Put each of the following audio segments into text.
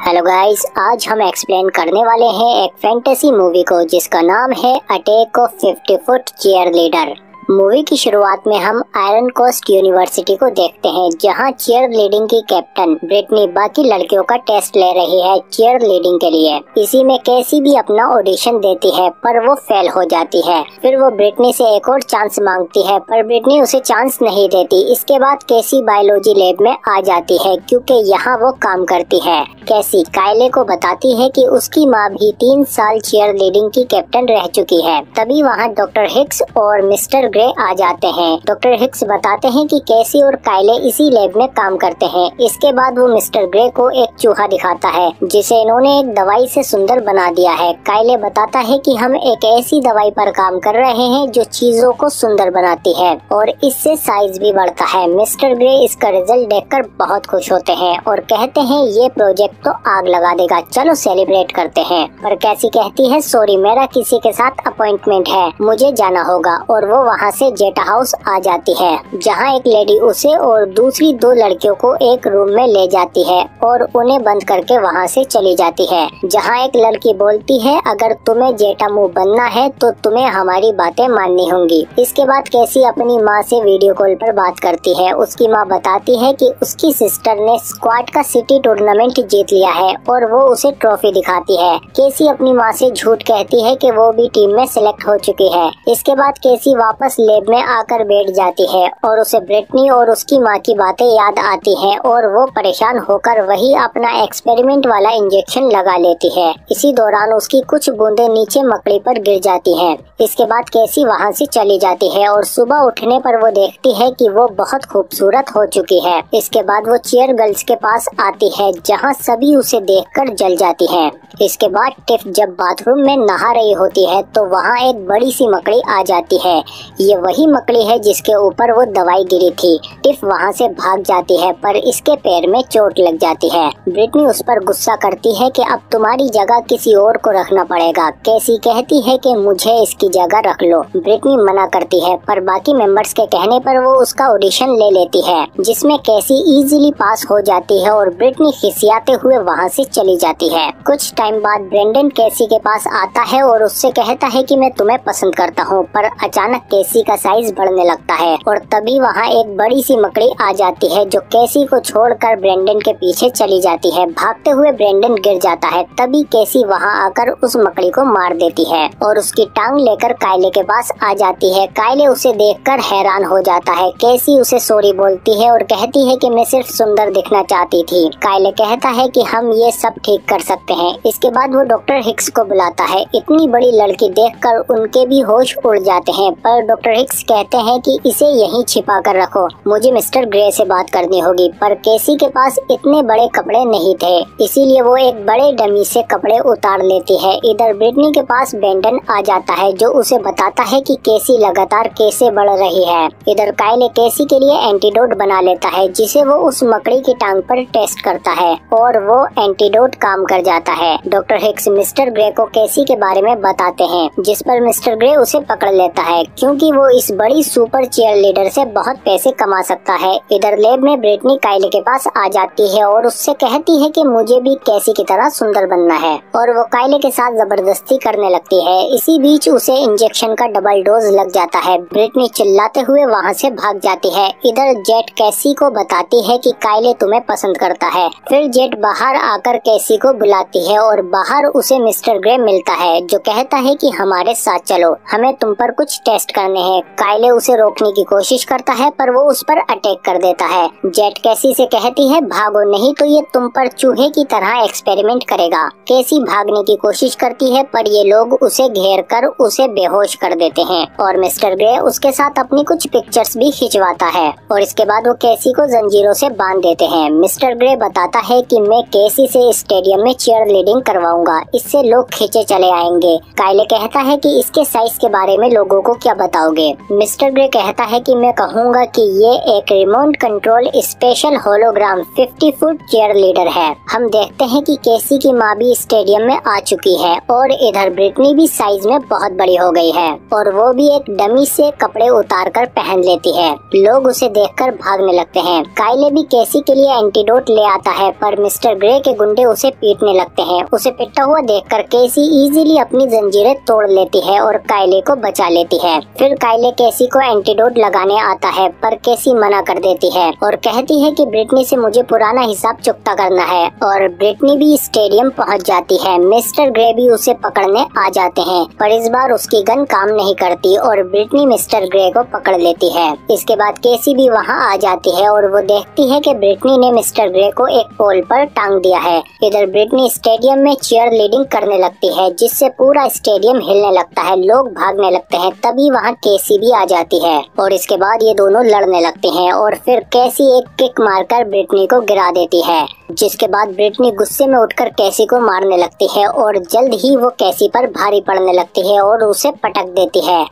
Hello guys, आज हम explain करने वाले हैं एक फैंटेसी मूवी को जिसका नाम है attack of 50 foot cheerleader. Movie की शुरुआत में हम आयरन कोस्ट यूनिवर्सिटी को देखते हैं, जहां चीयर लीडिंग की कैप्टन ब्रिटनी बाकी लड़कियों का टेस्ट ले रही है चीयर लीडिंग के लिए। इसी में कैसी भी अपना ऑडिशन देती है पर वो फेल हो जाती है। फिर वो ब्रिटनी से एक और चांस मांगती है पर ब्रिटनी उसे चांस नहीं देती। इसके बाद कैसी बायोलॉजी लैब में आ जाती है क्योंकि यहाँ वो काम करती है। कैसी कायले को बताती है कि उसकी माँ भी 3 साल चीयर लीडिंग की कैप्टन रह चुकी है। तभी वहाँ डॉक्टर हिक्स और मिस्टर ग्रे आ जाते हैं। डॉक्टर हिक्स बताते हैं कि कैसी और कायले इसी लैब में काम करते हैं। इसके बाद वो मिस्टर ग्रे को एक चूहा दिखाता है जिसे इन्होंने एक दवाई से सुंदर बना दिया है। कायले बताता है कि हम एक ऐसी दवाई पर काम कर रहे हैं जो चीजों को सुंदर बनाती है और इससे साइज भी बढ़ता है। मिस्टर ग्रे इसका रिजल्ट देखकर बहुत खुश होते हैं और कहते हैं ये प्रोजेक्ट तो आग लगा देगा, चलो सेलिब्रेट करते हैं। पर कैसी कहती है सॉरी मेरा किसी के साथ अपॉइंटमेंट है, मुझे जाना होगा। और वो वहाँ से जेटा हाउस आ जाती है जहाँ एक लेडी उसे और दूसरी 2 लड़कियों को एक रूम में ले जाती है और उन्हें बंद करके वहाँ से चली जाती है। जहाँ एक लड़की बोलती है अगर तुम्हें जेटा मुंह बनना है तो तुम्हें हमारी बातें माननी होंगी। इसके बाद कैसी अपनी माँ से वीडियो कॉल पर बात करती है। उसकी माँ बताती है कि उसकी सिस्टर ने स्क्वाड का सिटी टूर्नामेंट जीत लिया है और वो उसे ट्रॉफी दिखाती है। कैसी अपनी माँ से झूठ कहती है कि वो भी टीम में सिलेक्ट हो चुकी है। इसके बाद कैसी वापस लैब में आकर बैठ जाती है और उसे ब्रिटनी और उसकी माँ की बातें याद आती हैं और वो परेशान होकर वही अपना एक्सपेरिमेंट वाला इंजेक्शन लगा लेती है। इसी दौरान उसकी कुछ बूंदें नीचे मकड़ी पर गिर जाती हैं। इसके बाद कैसी वहाँ से चली जाती है और सुबह उठने पर वो देखती है कि वो बहुत खूबसूरत हो चुकी है। इसके बाद वो चीयर गर्ल्स के पास आती है जहाँ सभी उसे देखकर जल जाती हैं। इसके बाद टिफ जब बाथरूम में नहा रही होती है तो वहाँ एक बड़ी सी मकड़ी आ जाती है। ये वही मकड़ी है जिसके ऊपर वो दवाई गिरी थी। टिफ वहाँ से भाग जाती है पर इसके पैर में चोट लग जाती है। ब्रिटनी उस पर गुस्सा करती है कि अब तुम्हारी जगह किसी और को रखना पड़ेगा। कैसी कहती है कि मुझे इसकी जगह रख लो। ब्रिटनी मना करती है पर बाकी मेंबर्स के कहने पर वो उसका ऑडिशन ले लेती है जिसमें कैसी इजीली पास हो जाती है और ब्रिटनी खिसियाते हुए वहाँ से चली जाती है। कुछ टाइम बाद ब्रेंडन कैसी के पास आता है और उससे कहता है कि मैं तुम्हें पसंद करता हूँ। पर अचानक कैसी का साइज बढ़ने लगता है और तभी वहाँ एक बड़ी सी मकड़ी आ जाती है जो कैसी को छोड़कर ब्रेंडन के पीछे चली जाती है। भागते हुए ब्रेंडन गिर जाता है। तभी कैसी वहाँ आकर उस मकड़ी को मार देती है और उसकी टांग लेकर कायले के पास आ जाती है। कायले उसे देखकर हैरान हो जाता है। कैसी उसे सॉरी बोलती है और कहती है कि मैं सिर्फ सुंदर दिखना चाहती थी। कायले कहता है कि हम ये सब ठीक कर सकते हैं। इसके बाद वो डॉक्टर हिक्स को बुलाता है। इतनी बड़ी लड़की देखकर उनके भी होश उड़ जाते हैं पर डॉक्टर हिक्स कहते हैं कि इसे यहीं छिपा कर रखो, मुझे मिस्टर ग्रे से बात करनी होगी। पर कैसी के पास इतने बड़े कपड़े नहीं थे, इसीलिए वो एक बड़े डमी से कपड़े उतार लेती है। इधर ब्रिटनी के पास ब्रेंडन आ जाता है जो उसे बताता है कि कैसी लगातार कैसे बढ़ रही है। इधर कायले कैसी के लिए एंटीडोट बना लेता है जिसे वो उस मकड़ी की टांग पर टेस्ट करता है और वो एंटीडोट काम कर जाता है। डॉक्टर हिक्स मिस्टर ग्रे को कैसी के बारे में बताते हैं जिस पर मिस्टर ग्रे उसे पकड़ लेता है क्योंकि वो इस बड़ी सुपर चीयर लीडर से बहुत पैसे कमा सकता है। इधर लैब में ब्रिटनी कायले के पास आ जाती है और उससे कहती है कि मुझे भी कैसी की तरह सुंदर बनना है और वो कायले के साथ जबरदस्ती करने लगती है। इसी बीच उसे इंजेक्शन का डबल डोज लग जाता है। ब्रिटनी चिल्लाते हुए वहाँ से भाग जाती है। इधर जेट कैसी को बताती है कि कायले तुम्हें पसंद करता है। फिर जेट बाहर आकर कैसी को बुलाती है और बाहर उसे मिस्टर ग्रे मिलता है जो कहता है कि हमारे साथ चलो, हमें तुम पर कुछ टेस्ट करने हैं। कायले उसे रोकने की कोशिश करता है पर वो उस पर अटैक कर देता है। जेट कैसी से कहती है भागो नहीं तो ये तुम पर चूहे की तरह एक्सपेरिमेंट करेगा। कैसी भागने की कोशिश करती है पर ये लोग उसे घेर कर उसे बेहोश कर देते हैं और मिस्टर ग्रे उसके साथ अपनी कुछ पिक्चर्स भी खिंचवाता है और इसके बाद वो कैसी को जंजीरों से बांध देते हैं। मिस्टर ग्रे बताता है कि मैं कैसी से स्टेडियम में चीयर लीडिंग करवाऊंगा, इससे लोग खींचे चले आएंगे। कायले कहता है कि इसके साइज के बारे में लोगों को क्या बताऊं। बताओगे? मिस्टर ग्रे कहता है कि मैं कहूँगा कि ये एक remote control special hologram 50 foot cheerleader है। हम देखते हैं कि केसी की माँ भी स्टेडियम में आ चुकी है और इधर ब्रिटनी भी साइज में बहुत बड़ी हो गई है और वो भी एक डमी से कपड़े उतार कर पहन लेती है। लोग उसे देखकर भागने लगते हैं। काइले भी केसी के लिए एंटीडोट ले आता है पर मिस्टर ग्रे के गुंडे उसे पीटने लगते हैं। उसे पिटता हुआ देखकर केसी इजीली अपनी जंजीरें तोड़ लेती है और काइले को बचा लेती है। फिर काइले केसी को एंटीडोट लगाने आता है पर केसी मना कर देती है और कहती है कि ब्रिटनी से मुझे पुराना हिसाब चुकता करना है और ब्रिटनी भी स्टेडियम पहुंच जाती है। मिस्टर ग्रे भी उसे पकड़ने आ जाते हैं पर इस बार उसकी गन काम नहीं करती और ब्रिटनी मिस्टर ग्रे को पकड़ लेती है। इसके बाद केसी भी वहां आ जाती है और वो देखती है कि ब्रिटनी ने मिस्टर ग्रे को एक पोल पर टांग दिया है। इधर ब्रिटनी स्टेडियम में चीयर लीडिंग करने लगती है जिससे पूरा स्टेडियम हिलने लगता है। लोग भागने लगते हैं। तभी वहाँ केसी भी आ जाती है और इसके बाद ये दोनों लड़ने लगते हैं और फिर केसी एक किक मारकर ब्रिटनी को गिरा देती है, जिसके बाद ब्रिटनी गुस्से में उठकर केसी को मारने लगती है और जल्द ही वो केसी पर भारी पड़ने लगती है और उसे पटक देती है।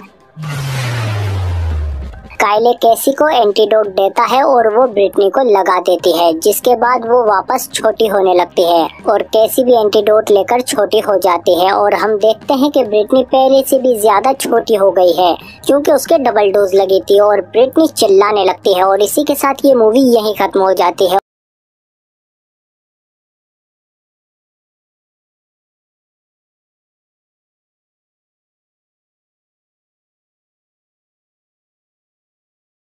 काइले केसी को एंटीडोट देता है और वो ब्रिटनी को लगा देती है, जिसके बाद वो वापस छोटी होने लगती है और केसी भी एंटीडोट लेकर छोटी हो जाती है और हम देखते हैं कि ब्रिटनी पहले से भी ज्यादा छोटी हो गई है क्योंकि उसके डबल डोज लगी थी और ब्रिटनी चिल्लाने लगती है और इसी के साथ ये मूवी यहीं खत्म हो जाती है।